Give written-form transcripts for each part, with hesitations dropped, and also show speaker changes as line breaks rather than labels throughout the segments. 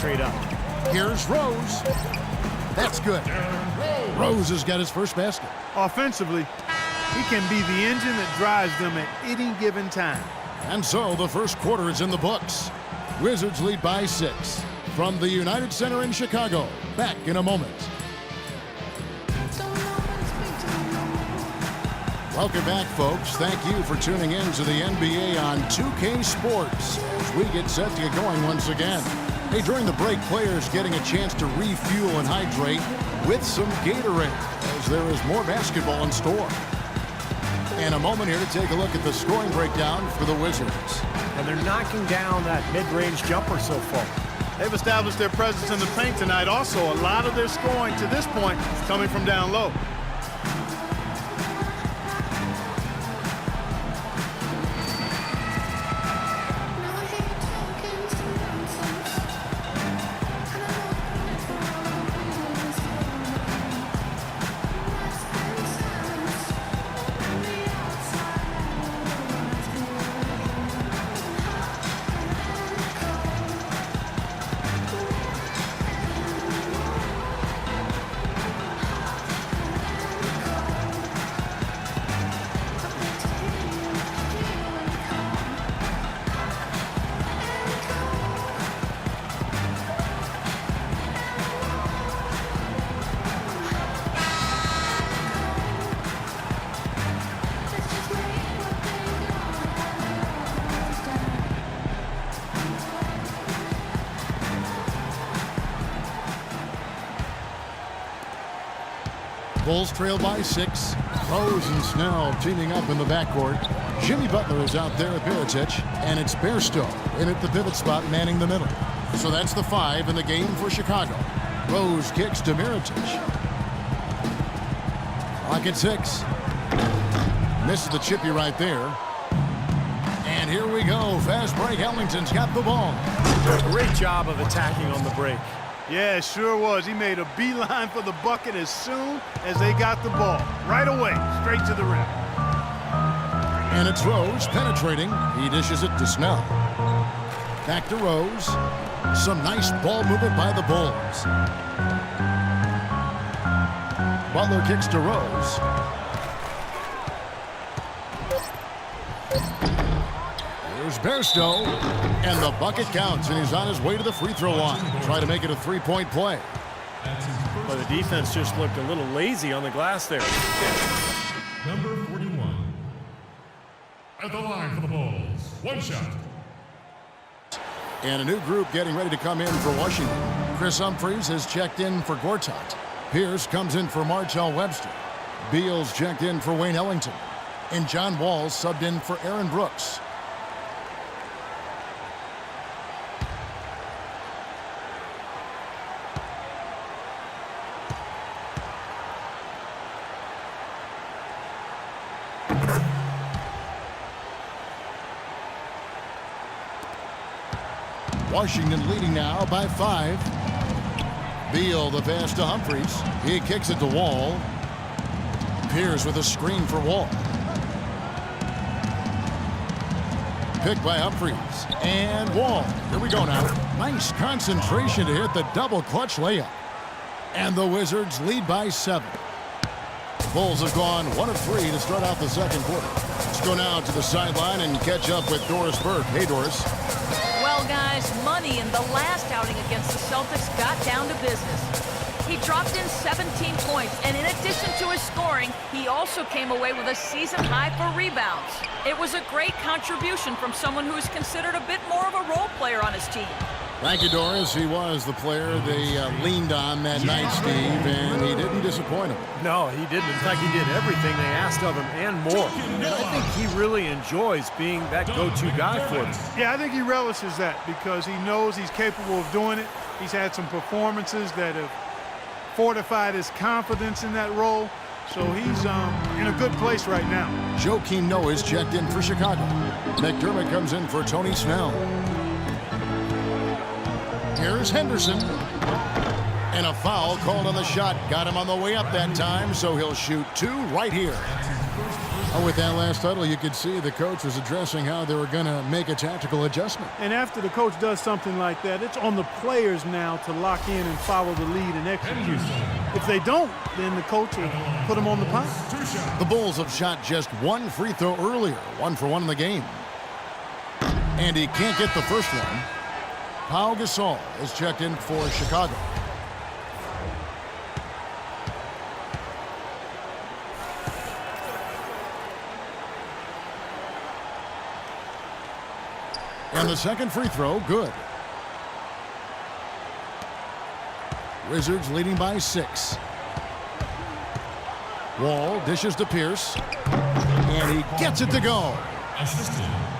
straight up.
Here's Rose. That's good. Rose has got his first basket.
Offensively, he can be the engine that drives them at any given time.
And so the first quarter is in the books. Wizards lead by 6. From the United Center in Chicago, back in a moment. Welcome back, folks. Thank you for tuning in to the NBA on 2K Sports as we get set to get going once again. Hey, during the break, players getting a chance to refuel and hydrate with some Gatorade as there is more basketball in store. And a moment here to take a look at the scoring breakdown for the Wizards.
And they're knocking down that mid-range jumper so far.
They've established their presence in the paint tonight. Also, a lot of their scoring to this point is coming from down low.
Bulls trail by 6. Rose and Snell teaming up in the backcourt. Jimmy Butler is out there at Baritic, and it's Bairstow in at the pivot spot manning the middle. So that's the 5 in the game for Chicago. Rose kicks to Baritic. Clock at 6. Misses the chippy right there. And here we go. Fast break. Ellington's got the ball.
Great job of attacking on the break.
Yeah, it sure was. He made a beeline for the bucket as soon as they got the ball. Right away, straight to the rim.
And it's Rose penetrating. He dishes it to Snell. Back to Rose. Some nice ball movement by the Bulls. Butler kicks to Rose. Here's Bairstow. And the bucket counts, and he's on his way to the free throw line. Try to make it a three-point play.
But the defense just looked a little lazy on the glass there.
Number 41. At the line for the Bulls. One shot.
And a new group getting ready to come in for Washington. Chris Humphries has checked in for Gortat. Pierce comes in for Martell Webster. Beals checked in for Wayne Ellington. And John Wall subbed in for Aaron Brooks. Washington leading now by 5. Beal the pass to Humphries. He kicks it to Wall. Pierce with a screen for Wall. Picked by Humphries. And Wall. Here we go now. Nice concentration to hit the double clutch layup. And the Wizards lead by 7. Bulls have gone 1 of 3 to start out the second quarter. Let's go now to the sideline and catch up with Doris Burke. Hey, Doris.
Well, guys, Money in the last outing against the Celtics got down to business. He dropped in 17 points, and in addition to his scoring, he also came away with a season high for rebounds. It was a great contribution from someone who is considered a bit more of a role player on his team.
Thank you, Doris. He was the player they leaned on that night, Steve, and he didn't disappoint them.
No, he didn't. In fact, he did everything they asked of him and more. And I think he really enjoys being that go-to guy for them.
Yeah, I think he relishes that because he knows he's capable of doing it. He's had some performances that have fortified his confidence in that role. So he's in a good place right now.
Joakim Noah is checked in for Chicago. McDermott comes in for Tony Snell. Here's Henderson. And a foul called on the shot. Got him on the way up that time, so he'll shoot 2 right here. With that last huddle, you could see the coach was addressing how they were going to make a tactical adjustment.
And after the coach does something like that, it's on the players now to lock in and follow the lead and execute. If they don't, then the coach will put them on the punt.
The Bulls have shot just one free throw earlier, 1 for 1 in the game. And he can't get the first one. Pau Gasol is checked in for Chicago. And the second free throw, good. Wizards leading by 6. Wall dishes to Pierce. And he gets it to go.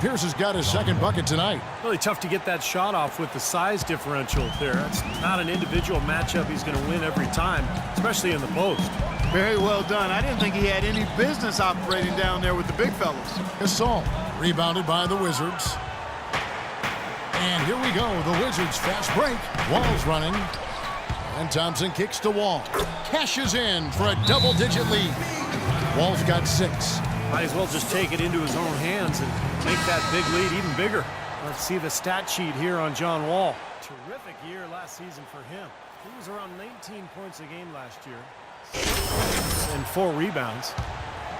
Pierce has got his second bucket tonight.
Really tough to get that shot off with the size differential there. It's not an individual matchup he's going to win every time, especially in the post.
Very well done. I didn't think he had any business operating down there with the big fellas.
Gasol rebounded by the Wizards. And here we go, the Wizards fast break. Wall's running. And Thompson kicks to Wall. Cashes in for a double-digit lead. Wall's got 6.
Might as well just take it into his own hands and make that big lead even bigger. Let's see the stat sheet here on John Wall. Terrific year last season for him. He was around 19 points a game last year. And 4 rebounds.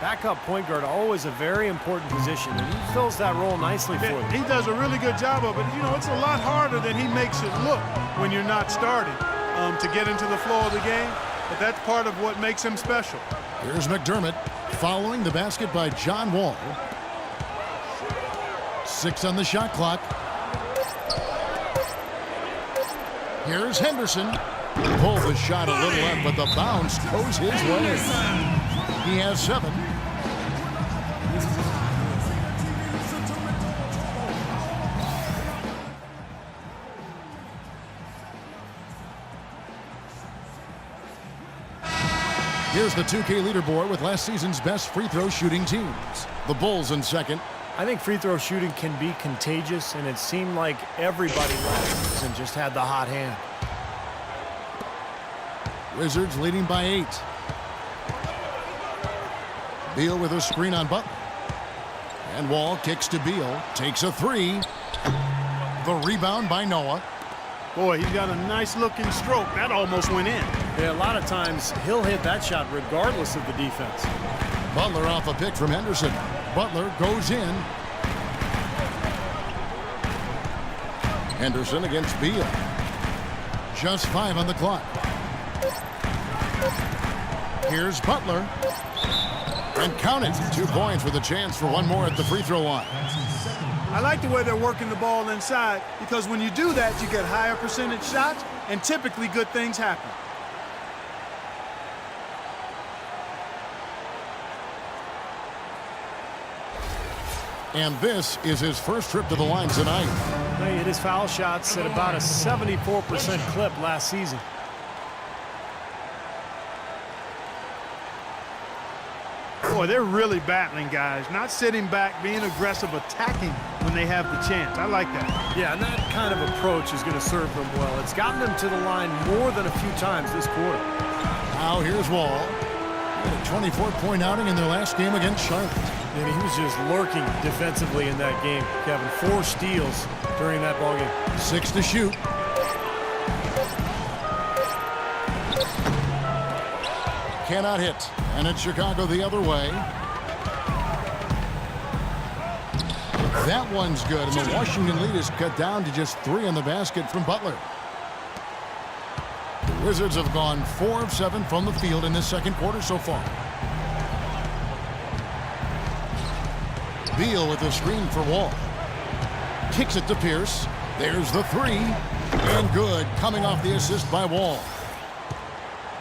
Backup point guard, always a very important position, and he fills that role nicely for them.
He does a really good job of it. You know, it's a lot harder than he makes it look when you're not starting to get into the flow of the game, but that's part of what makes him special.
Here's McDermott following the basket by John Wall. 6 on the shot clock. Here's Henderson. Pulled the shot a little left, but the bounce goes his way. He has 7. Here's the 2K leaderboard with last season's best free throw shooting teams. The Bulls in second.
I think free throw shooting can be contagious, and it seemed like everybody last season just had the hot hand.
Wizards leading by 8. Beal with a screen on Butler. And Wall kicks to Beal. Takes a 3. The rebound by Noah.
Boy, he's got a nice looking stroke. That almost went in.
Yeah, a lot of times he'll hit that shot regardless of the defense.
Butler off a pick from Henderson. Butler goes in. Henderson against Beal. Just 5 on the clock. Here's Butler. And count it. 2 points with a chance for one more at the free throw line.
I like the way they're working the ball inside, because when you do that, you get higher percentage shots, and typically good things happen.
And this is his first trip to the line tonight.
He hit his foul shots at about a 74% clip last season.
Boy, they're really battling, guys. Not sitting back, being aggressive, attacking when they have the chance. I like that.
Yeah, and that kind of approach is going to serve them well. It's gotten them to the line more than a few times this quarter.
Now here's Wall. Had a 24-point outing in their last game against Charlotte.
And he was just lurking defensively in that game, Kevin. 4 steals during that ballgame.
6 to shoot. Cannot hit. And it's Chicago the other way. That one's good. And the Washington lead is cut down to just 3 on the basket from Butler. The Wizards have gone 4 of 7 from the field in this second quarter so far. Beal with the screen for Wall. Kicks it to Pierce. There's the 3. And good, coming off the assist by Wall.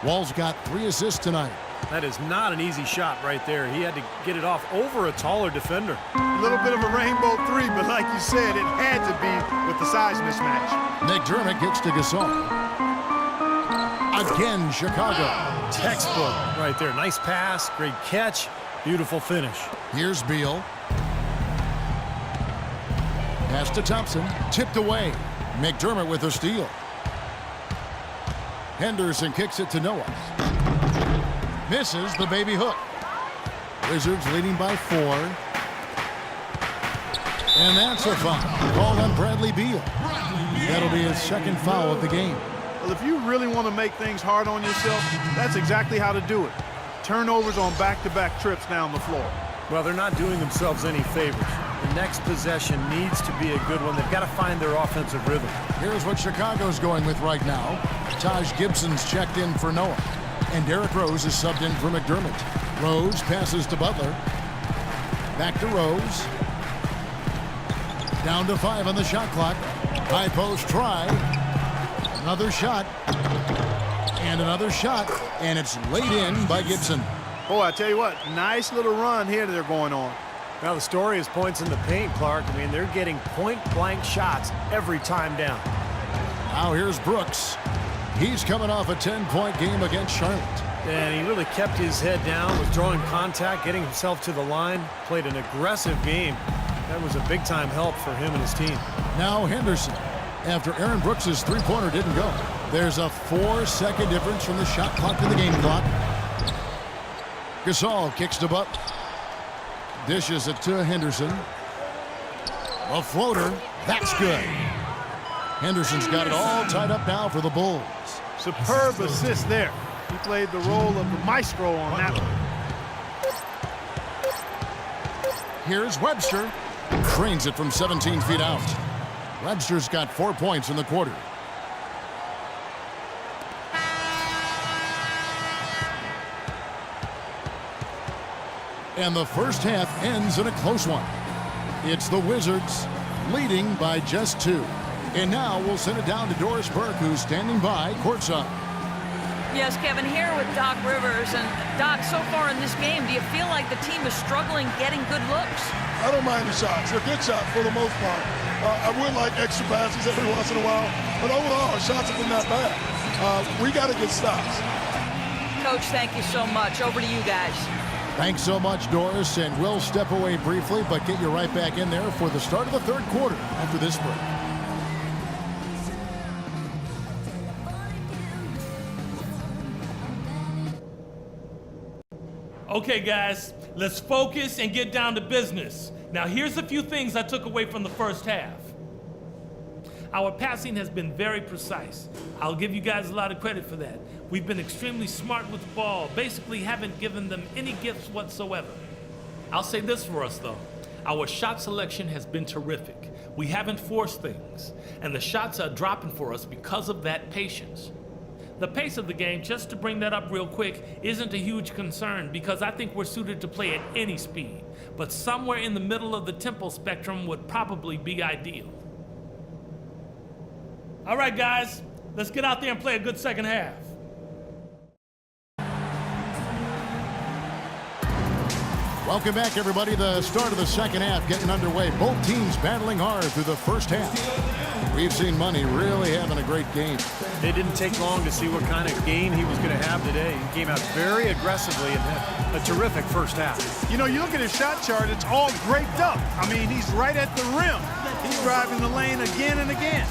Wall's got 3 assists tonight.
That is not an easy shot right there. He had to get it off over a taller defender.
A little bit of a rainbow 3, but like you said, it had to be with the size mismatch.
McDermott gets to Gasol. Again, Chicago.
Textbook right there. Nice pass, great catch, beautiful finish.
Here's Beal. Pass to Thompson. Tipped away. McDermott with a steal. Henderson kicks it to Noah. Misses the baby hook. Wizards leading by 4. And that's a foul called on Bradley Beal. That'll be his second foul of the game.
Well, if you really want to make things hard on yourself, that's exactly how to do it. Turnovers on back-to-back trips down the floor.
Well, they're not doing themselves any favors. The next possession needs to be a good one. They've got to find their offensive rhythm.
Here's what Chicago's going with right now. Taj Gibson's checked in for Noah. And Derrick Rose is subbed in for McDermott. Rose passes to Butler. Back to Rose. Down to 5 on the shot clock. High post try. Another shot. And another shot. And it's laid in by Gibson.
Boy, I tell you what, nice little run here that they're going on.
Now the story is points in the paint, Clark. I mean, they're getting point-blank shots every time down.
Now here's Brooks. He's coming off a 10-point game against Charlotte.
And he really kept his head down, was drawing contact, getting himself to the line, played an aggressive game. That was a big-time help for him and his team.
Now Henderson. After Aaron Brooks' three-pointer didn't go. There's a 4-second difference from the shot clock to the game clock. Gasol kicks to Butler. Dishes it to Henderson. A floater. That's good. Henderson's got it all tied up now for the Bulls.
Superb assist there. He played the role of the maestro on that one.
Here's Webster. Trains it from 17 feet out. Webster's got 4 points in the quarter. And the first half ends in a close one. It's the Wizards leading by just 2. And now we'll send it down to Doris Burke, who's standing by courtside.
Yes, Kevin, here with Doc Rivers. And Doc, so far in this game, do you feel like the team is struggling getting good looks?
I don't mind the shots. They're good shots for the most part. I would like extra passes every once in a while, but overall, our shots have been not bad. We got to get stops.
Coach, thank you so much. Over to you guys.
Thanks so much, Doris, and we'll step away briefly, but get you right back in there for the start of the third quarter after this break.
Okay, guys, let's focus and get down to business. Now, here's a few things I took away from the first half. Our passing has been very precise. I'll give you guys a lot of credit for that. We've been extremely smart with the ball, basically haven't given them any gifts whatsoever. I'll say this for us, though. Our shot selection has been terrific. We haven't forced things, and the shots are dropping for us because of that patience. The pace of the game, just to bring that up real quick, isn't a huge concern because I think we're suited to play at any speed, but somewhere in the middle of the tempo spectrum would probably be ideal. All right, guys, let's get out there and play a good second half.
Welcome back, everybody. The start of the second half getting underway. Both teams battling hard through the first half. We've seen Money really having a great game.
It didn't take long to see what kind of game he was going to have today. He came out very aggressively and had a terrific first half.
You know, you look at his shot chart, it's all draped up. I mean, he's right at the rim. He's driving the lane again and again.